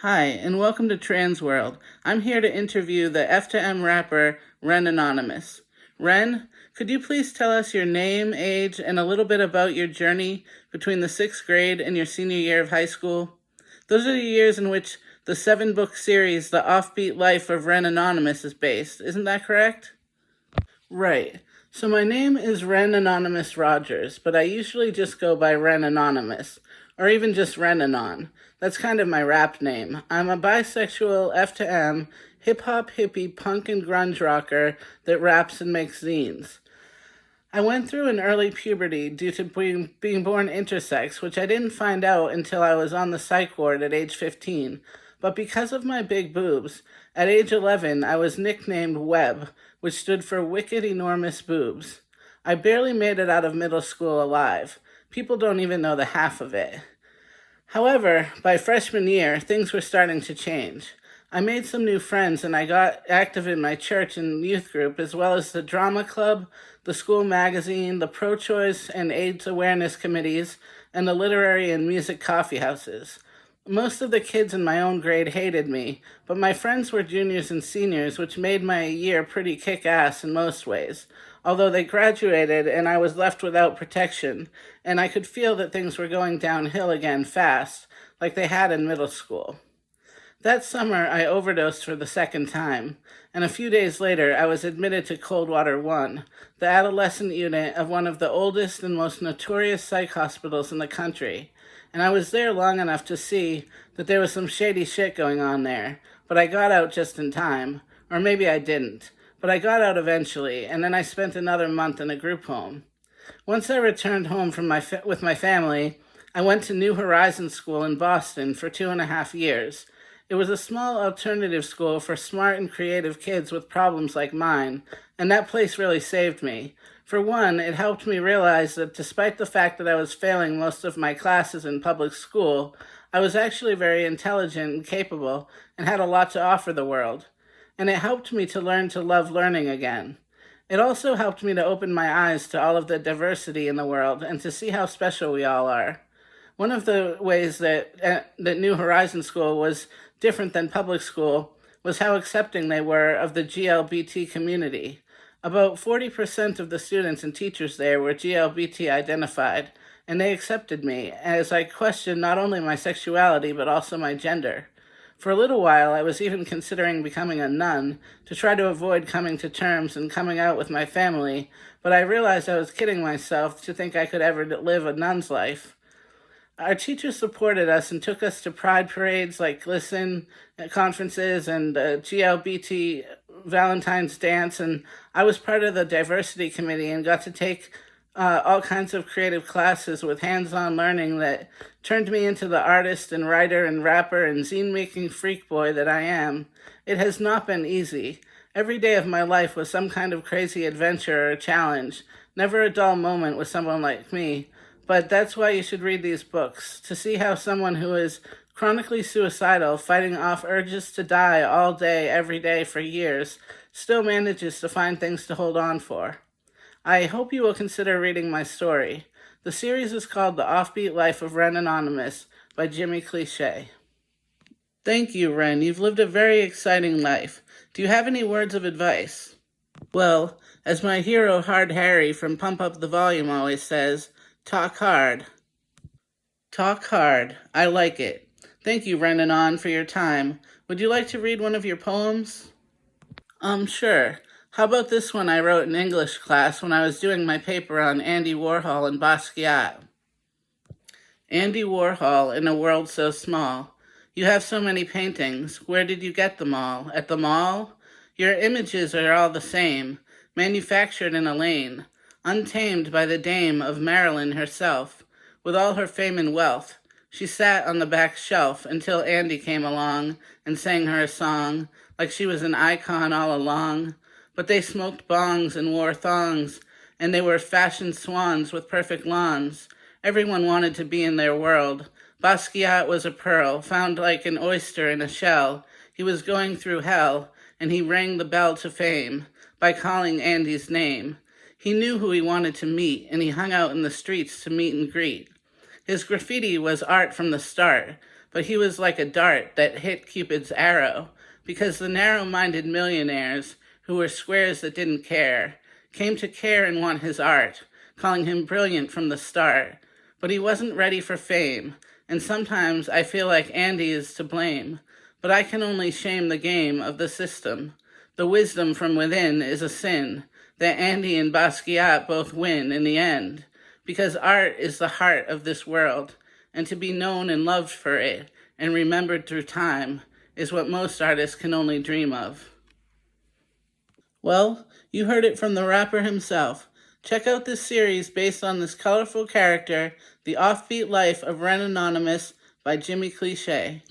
Hi, and welcome to Trans World. I'm here to interview the FTM rapper Ren Anonymous. Ren, could you please tell us your name, age, and a little bit about your journey between the sixth grade and your senior year of high school? Those are the years in which the 7-book series, The Offbeat Life of Ren Anonymous, is based. Isn't that correct? Right. So my name is Ren Anonymous Rogers, but I usually just go by Ren Anonymous, or even just Ren Anon. That's kind of my rap name. I'm a bisexual F to M, hip-hop hippie punk and grunge rocker that raps and makes zines. I went through an early puberty due to being born intersex, which I didn't find out until I was on the psych ward at age 15. But because of my big boobs, at age 11 I was nicknamed Web, which stood for Wicked Enormous Boobs. I barely made it out of middle school alive. People don't even know the half of it. However, by freshman year, things were starting to change. I made some new friends and I got active in my church and youth group, as well as the drama club, the school magazine, the pro-choice and AIDS awareness committees, and the literary and music coffee houses. Most of the kids in my own grade hated me, but my friends were juniors and seniors, which made my year pretty kick-ass in most ways. Although they graduated and I was left without protection, and I could feel that things were going downhill again fast, like they had in middle school. That summer, I overdosed for the second time, and a few days later, I was admitted to Coldwater 1, the adolescent unit of one of the oldest and most notorious psych hospitals in the country. And I was there long enough to see that there was some shady shit going on there, but I got out just in time. Or maybe I didn't. But I got out eventually, and then I spent another month in a group home. Once I returned home with my family, I went to New Horizons School in Boston for 2.5 years. It was a small alternative school for smart and creative kids with problems like mine, and that place really saved me. For one, it helped me realize that despite the fact that I was failing most of my classes in public school, I was actually very intelligent and capable and had a lot to offer the world. And it helped me to learn to love learning again. It also helped me to open my eyes to all of the diversity in the world and to see how special we all are. One of the ways that New Horizons School was different than public school was how accepting they were of the GLBT community. About 40% of the students and teachers there were GLBT identified, and they accepted me as I questioned not only my sexuality but also my gender. For a little while, I was even considering becoming a nun to try to avoid coming to terms and coming out with my family, but I realized I was kidding myself to think I could ever live a nun's life. Our teachers supported us and took us to pride parades like Glisten conferences and GLBT Valentine's Dance, and I was part of the diversity committee and got to take all kinds of creative classes with hands-on learning that turned me into the artist and writer and rapper and zine-making freak boy that I am. It has not been easy. Every day of my life was some kind of crazy adventure or challenge, never a dull moment with someone like me. But that's why you should read these books, to see how someone who is chronically suicidal, fighting off urges to die all day, every day for years, still manages to find things to hold on for. I hope you will consider reading my story. The series is called The Offbeat Life of Ren Anonymous by Jymi Cliche. Thank you, Ren. You've lived a very exciting life. Do you have any words of advice? Well, as my hero Hard Harry from Pump Up the Volume always says, talk hard. Talk hard. I like it. Thank you, Ren Anon, for your time. Would you like to read one of your poems? Sure. How about this one I wrote in English class when I was doing my paper on Andy Warhol and Basquiat? Andy Warhol in a world so small. You have so many paintings. Where did you get them all? At the mall? Your images are all the same, manufactured in a lane, untamed by the dame of Marilyn herself. With all her fame and wealth, she sat on the back shelf until Andy came along and sang her a song like she was an icon all along. But they smoked bongs and wore thongs, and they were fashion swans with perfect lawns. Everyone wanted to be in their world. Basquiat was a pearl, found like an oyster in a shell. He was going through hell, and he rang the bell to fame by calling Andy's name. He knew who he wanted to meet, and he hung out in the streets to meet and greet. His graffiti was art from the start, but he was like a dart that hit Cupid's arrow, because the narrow-minded millionaires, who were squares that didn't care, came to care and want his art, calling him brilliant from the start. But he wasn't ready for fame, and sometimes I feel like Andy is to blame. But I can only shame the game of the system. The wisdom from within is a sin, that Andy and Basquiat both win in the end, because art is the heart of this world, and to be known and loved for it, and remembered through time, is what most artists can only dream of. Well, you heard it from the rapper himself. Check out this series based on this colorful character, The Offbeat Life of Ren Anonymous by Jymi Cliche.